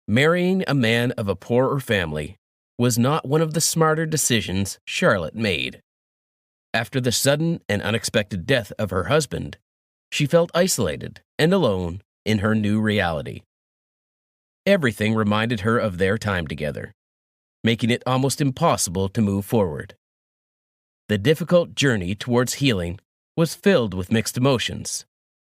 Marrying a man of a poorer family was not one of the smarter decisions Charlotte made. After the sudden and unexpected death of her husband, she felt isolated and alone in her new reality. Everything reminded her of their time together, making it almost impossible to move forward. The difficult journey towards healing was filled with mixed emotions,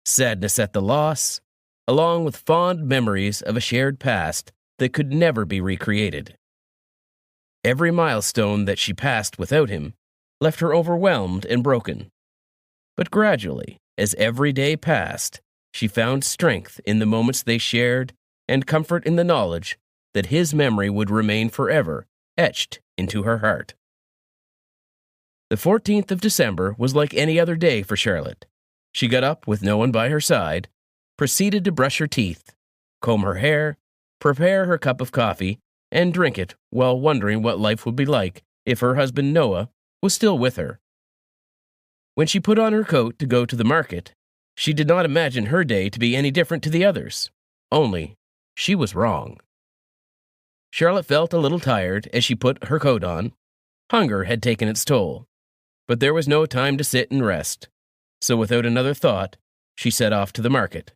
sadness at the loss, along with fond memories of a shared past that could never be recreated. Every milestone that she passed without him left her overwhelmed and broken. But gradually, as every day passed, she found strength in the moments they shared and comfort in the knowledge that his memory would remain forever etched into her heart. The 14th of December was like any other day for Charlotte. She got up with no one by her side, proceeded to brush her teeth, comb her hair, prepare her cup of coffee, and drink it while wondering what life would be like if her husband Noah was still with her. When she put on her coat to go to the market, she did not imagine her day to be any different to the others. Only, she was wrong. Charlotte felt a little tired as she put her coat on. Hunger had taken its toll, but there was no time to sit and rest. So without another thought, she set off to the market.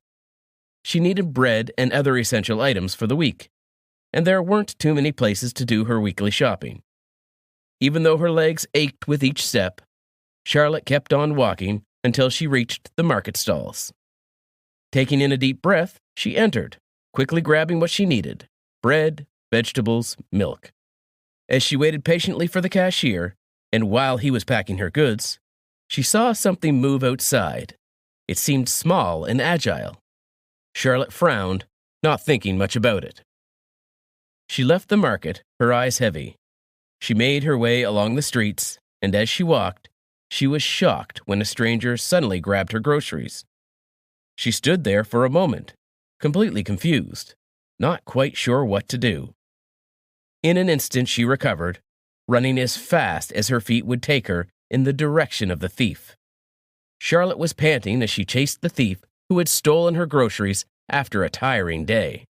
She needed bread and other essential items for the week, and there weren't too many places to do her weekly shopping. Even though her legs ached with each step, Charlotte kept on walking until she reached the market stalls. Taking in a deep breath, she entered, quickly grabbing what she needed: bread, vegetables, milk. As she waited patiently for the cashier, and while he was packing her goods, she saw something move outside. It seemed small and agile. Charlotte frowned, not thinking much about it. She left the market, her eyes heavy. She made her way along the streets, and as she walked, she was shocked when a stranger suddenly grabbed her groceries. She stood there for a moment, completely confused, not quite sure what to do. In an instant she recovered, running as fast as her feet would take her in the direction of the thief. Charlotte was panting as she chased the thief who had stolen her groceries after a tiring day.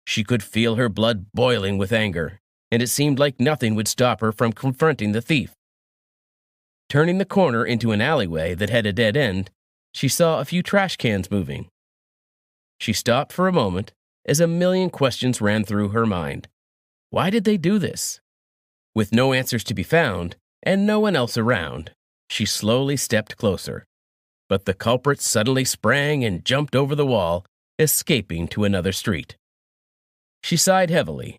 She could feel her blood boiling with anger, and it seemed like nothing would stop her from confronting the thief. Turning the corner into an alleyway that had a dead end, she saw a few trash cans moving. She stopped for a moment as a million questions ran through her mind. Why did they do this? With no answers to be found, and no one else around, she slowly stepped closer. But the culprit suddenly sprang and jumped over the wall, escaping to another street. She sighed heavily.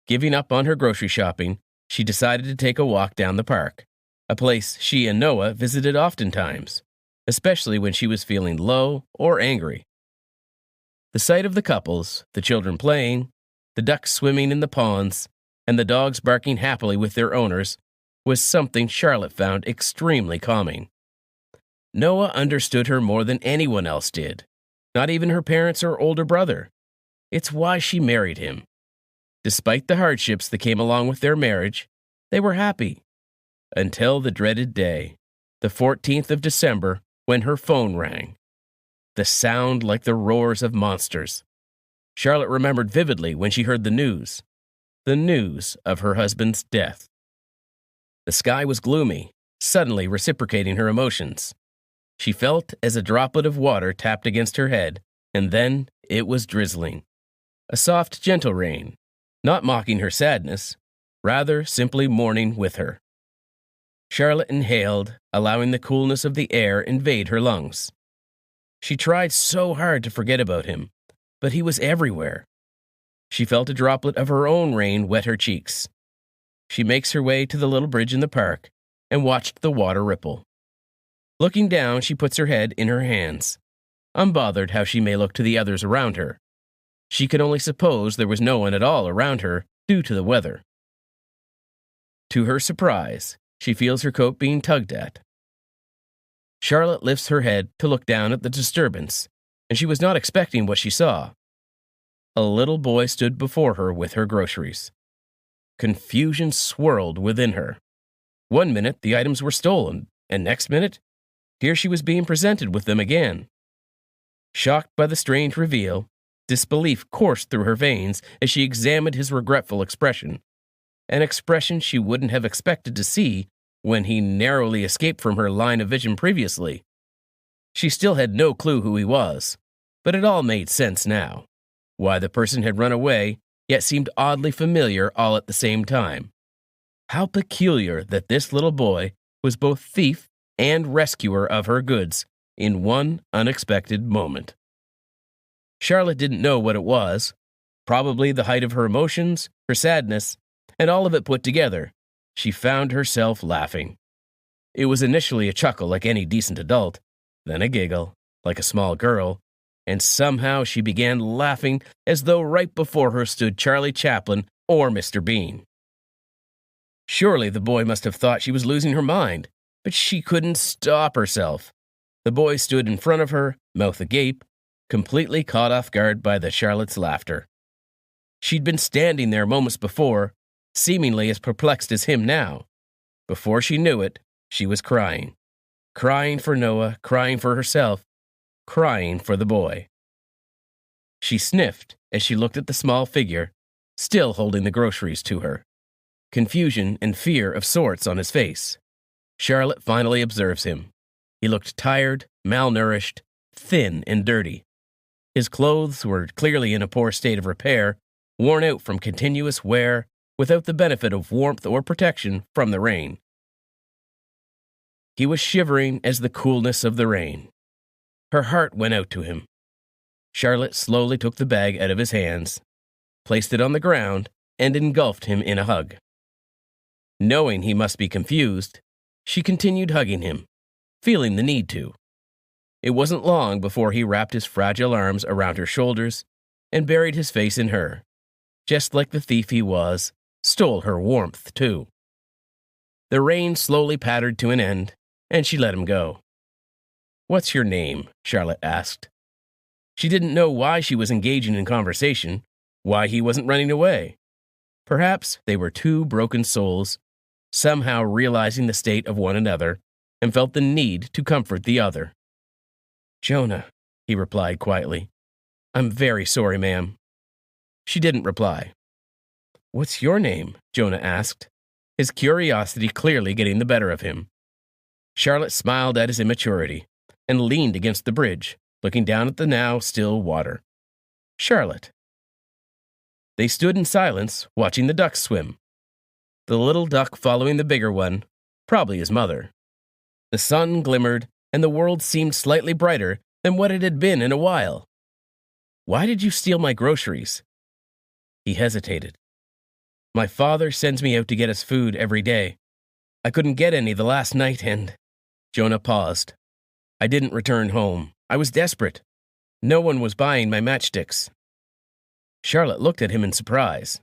Giving up on her grocery shopping, she decided to take a walk down the park, a place she and Noah visited oftentimes, especially when she was feeling low or angry. The sight of the couples, the children playing, the ducks swimming in the ponds, and the dogs barking happily with their owners was something Charlotte found extremely calming. Noah understood her more than anyone else did, not even her parents or older brother. It's why she married him. Despite the hardships that came along with their marriage, they were happy. Until the dreaded day, the 14th of December, when her phone rang. The sound like the roars of monsters. Charlotte remembered vividly when she heard the news of her husband's death. The sky was gloomy, suddenly reciprocating her emotions. She felt as a droplet of water tapped against her head, and then it was drizzling. A soft, gentle rain, not mocking her sadness, rather simply mourning with her. Charlotte inhaled, allowing the coolness of the air invade her lungs. She tried so hard to forget about him, but he was everywhere. She felt a droplet of her own rain wet her cheeks. She makes her way to the little bridge in the park and watched the water ripple. Looking down, she puts her head in her hands, unbothered how she may look to the others around her. She could only suppose there was no one at all around her due to the weather. To her surprise, she feels her coat being tugged at. Charlotte lifts her head to look down at the disturbance, and she was not expecting what she saw. A little boy stood before her with her groceries. Confusion swirled within her. One minute, the items were stolen, and next minute, here she was being presented with them again. Shocked by the strange reveal, Disbelief coursed through her veins as she examined his regretful expression, an expression she wouldn't have expected to see when he narrowly escaped from her line of vision previously. She still had no clue who he was, but it all made sense now. Why the person had run away, yet seemed oddly familiar all at the same time. How peculiar that this little boy was both thief and rescuer of her goods in one unexpected moment. Charlotte didn't know what it was. Probably the height of her emotions, her sadness, and all of it put together. She found herself laughing. It was initially a chuckle like any decent adult, then a giggle, like a small girl, and somehow she began laughing as though right before her stood Charlie Chaplin or Mr. Bean. Surely the boy must have thought she was losing her mind, but she couldn't stop herself. The boy stood in front of her, mouth agape, completely caught off guard by the Charlotte's laughter. She'd been standing there moments before, seemingly as perplexed as him now. Before she knew it, she was crying. Crying for Noah, crying for herself, crying for the boy. She sniffed as she looked at the small figure, still holding the groceries to her. Confusion and fear of sorts on his face. Charlotte finally observes him. He looked tired, malnourished, thin and dirty. His clothes were clearly in a poor state of repair, worn out from continuous wear, without the benefit of warmth or protection from the rain. He was shivering as the coolness of the rain. Her heart went out to him. Charlotte slowly took the bag out of his hands, placed it on the ground, and engulfed him in a hug. Knowing he must be confused, she continued hugging him, feeling the need to. It wasn't long before he wrapped his fragile arms around her shoulders and buried his face in her. Just like the thief he was, stole her warmth, too. The rain slowly pattered to an end, and she let him go. "What's your name?" Charlotte asked. She didn't know why she was engaging in conversation, why he wasn't running away. Perhaps they were two broken souls, somehow realizing the state of one another, and felt the need to comfort the other. "Jonah," he replied quietly. "I'm very sorry, ma'am." She didn't reply. "What's your name?" Jonah asked, his curiosity clearly getting the better of him. Charlotte smiled at his immaturity and leaned against the bridge, looking down at the now still water. "Charlotte." They stood in silence, watching the ducks swim. The little duck following the bigger one, probably his mother. The sun glimmered, and the world seemed slightly brighter than what it had been in a while. "Why did you steal my groceries?" He hesitated. "My father sends me out to get us food every day. I couldn't get any the last night and—" Jonah paused. "I didn't return home. I was desperate. No one was buying my matchsticks." Charlotte looked at him in surprise.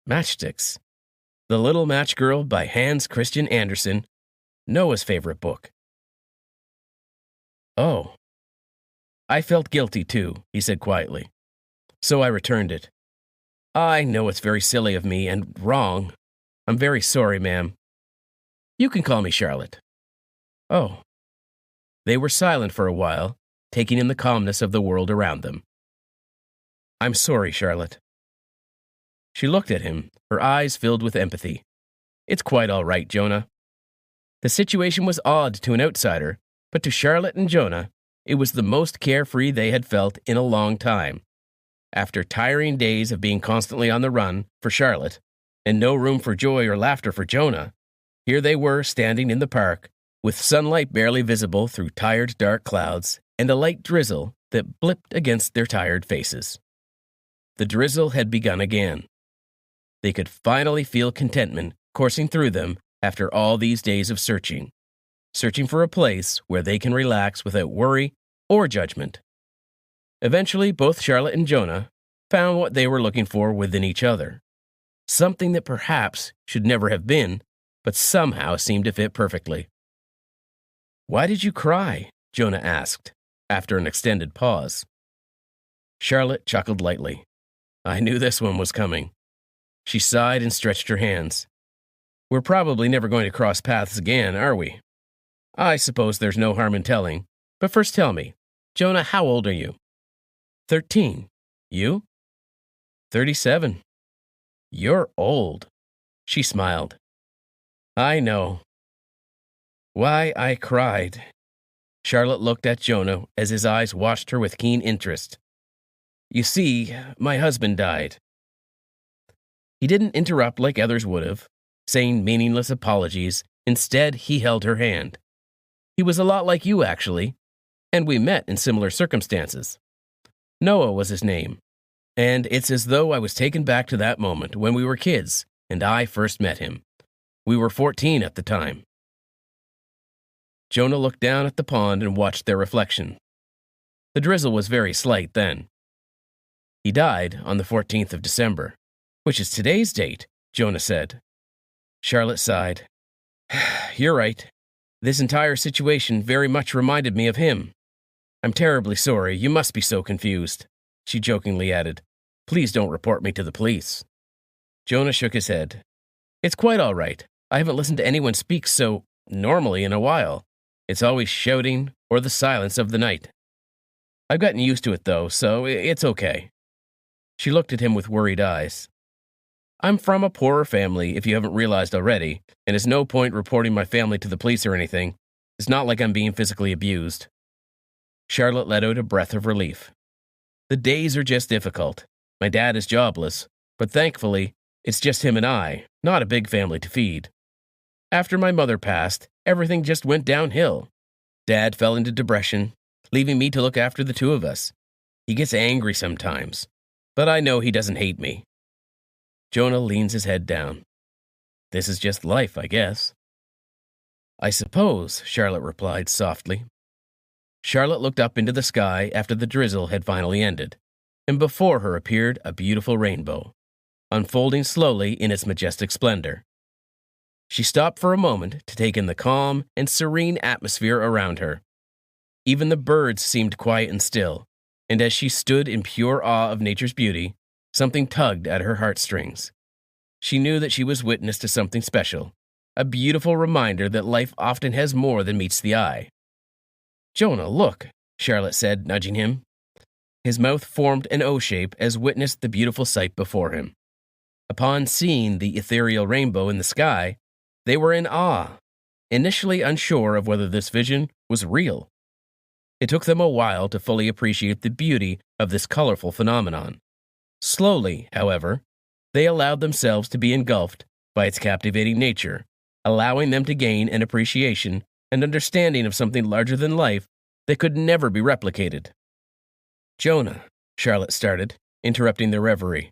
Matchsticks. The Little Match Girl by Hans Christian Andersen, Noah's favorite book. "Oh." "I felt guilty, too," he said quietly. "So I returned it. I know it's very silly of me and wrong. I'm very sorry, ma'am. You can call me Charlotte." "Oh." They were silent for a while, taking in the calmness of the world around them. "I'm sorry, Charlotte." She looked at him, her eyes filled with empathy. "It's quite all right, Jonah." The situation was odd to an outsider, but to Charlotte and Jonah, it was the most carefree they had felt in a long time. After tiring days of being constantly on the run for Charlotte, and no room for joy or laughter for Jonah, here they were standing in the park, with sunlight barely visible through tired dark clouds, and a light drizzle that blipped against their tired faces. The drizzle had begun again. They could finally feel contentment coursing through them after all these days of searching for a place where they can relax without worry or judgment. Eventually, both Charlotte and Jonah found what they were looking for within each other. Something that perhaps should never have been, but somehow seemed to fit perfectly. "Why did you cry?" Jonah asked, after an extended pause. Charlotte chuckled lightly. "I knew this one was coming." She sighed and stretched her hands. "We're probably never going to cross paths again, are we?" "I suppose there's no harm in telling. But first tell me, Jonah, how old are you?" 13. You? 37. You're old. She smiled. I know. Why, I cried. Charlotte looked at Jonah as his eyes watched her with keen interest. You see, my husband died. He didn't interrupt like others would have, saying meaningless apologies. Instead, he held her hand. He was a lot like you, actually, and we met in similar circumstances. Noah was his name, and it's as though I was taken back to that moment when we were kids and I first met him. We were 14 at the time. Jonah looked down at the pond and watched their reflection. The drizzle was very slight then. He died on the 14th of December, which is today's date, Jonah said. Charlotte sighed. You're right. This entire situation very much reminded me of him. I'm terribly sorry. You must be so confused, she jokingly added. Please don't report me to the police. Jonah shook his head. It's quite all right. I haven't listened to anyone speak so normally in a while. It's always shouting or the silence of the night. I've gotten used to it, though, so it's okay. She looked at him with worried eyes. I'm from a poorer family, if you haven't realized already, and there's no point reporting my family to the police or anything. It's not like I'm being physically abused. Charlotte let out a breath of relief. The days are just difficult. My dad is jobless, but thankfully, it's just him and I, not a big family to feed. After my mother passed, everything just went downhill. Dad fell into depression, leaving me to look after the two of us. He gets angry sometimes, but I know he doesn't hate me. Jonah leans his head down. This is just life, I guess. I suppose, Charlotte replied softly. Charlotte looked up into the sky after the drizzle had finally ended, and before her appeared a beautiful rainbow, unfolding slowly in its majestic splendor. She stopped for a moment to take in the calm and serene atmosphere around her. Even the birds seemed quiet and still, and as she stood in pure awe of nature's beauty, something tugged at her heartstrings. She knew that she was witness to something special, a beautiful reminder that life often has more than meets the eye. Jonah, look, Charlotte said, nudging him. His mouth formed an O shape as witnessed the beautiful sight before him. Upon seeing the ethereal rainbow in the sky, they were in awe, initially unsure of whether this vision was real. It took them a while to fully appreciate the beauty of this colorful phenomenon. Slowly, however, they allowed themselves to be engulfed by its captivating nature, allowing them to gain an appreciation and understanding of something larger than life that could never be replicated. Jonah, Charlotte started, interrupting their reverie.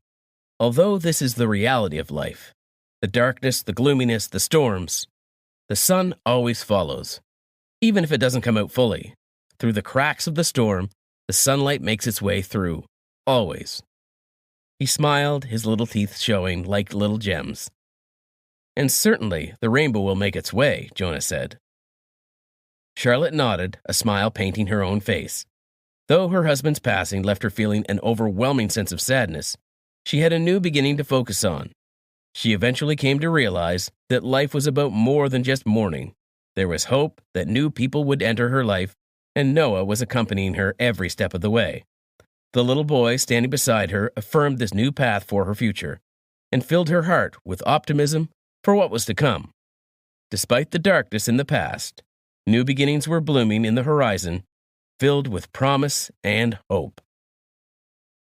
Although this is the reality of life, the darkness, the gloominess, the storms, the sun always follows. Even if it doesn't come out fully, through the cracks of the storm, the sunlight makes its way through, always. He smiled, his little teeth showing like little gems. And certainly the rainbow will make its way, Jonah said. Charlotte nodded, a smile painting her own face. Though her husband's passing left her feeling an overwhelming sense of sadness, she had a new beginning to focus on. She eventually came to realize that life was about more than just mourning. There was hope that new people would enter her life, and Noah was accompanying her every step of the way. The little boy standing beside her affirmed this new path for her future, and filled her heart with optimism for what was to come. Despite the darkness in the past, new beginnings were blooming in the horizon, filled with promise and hope.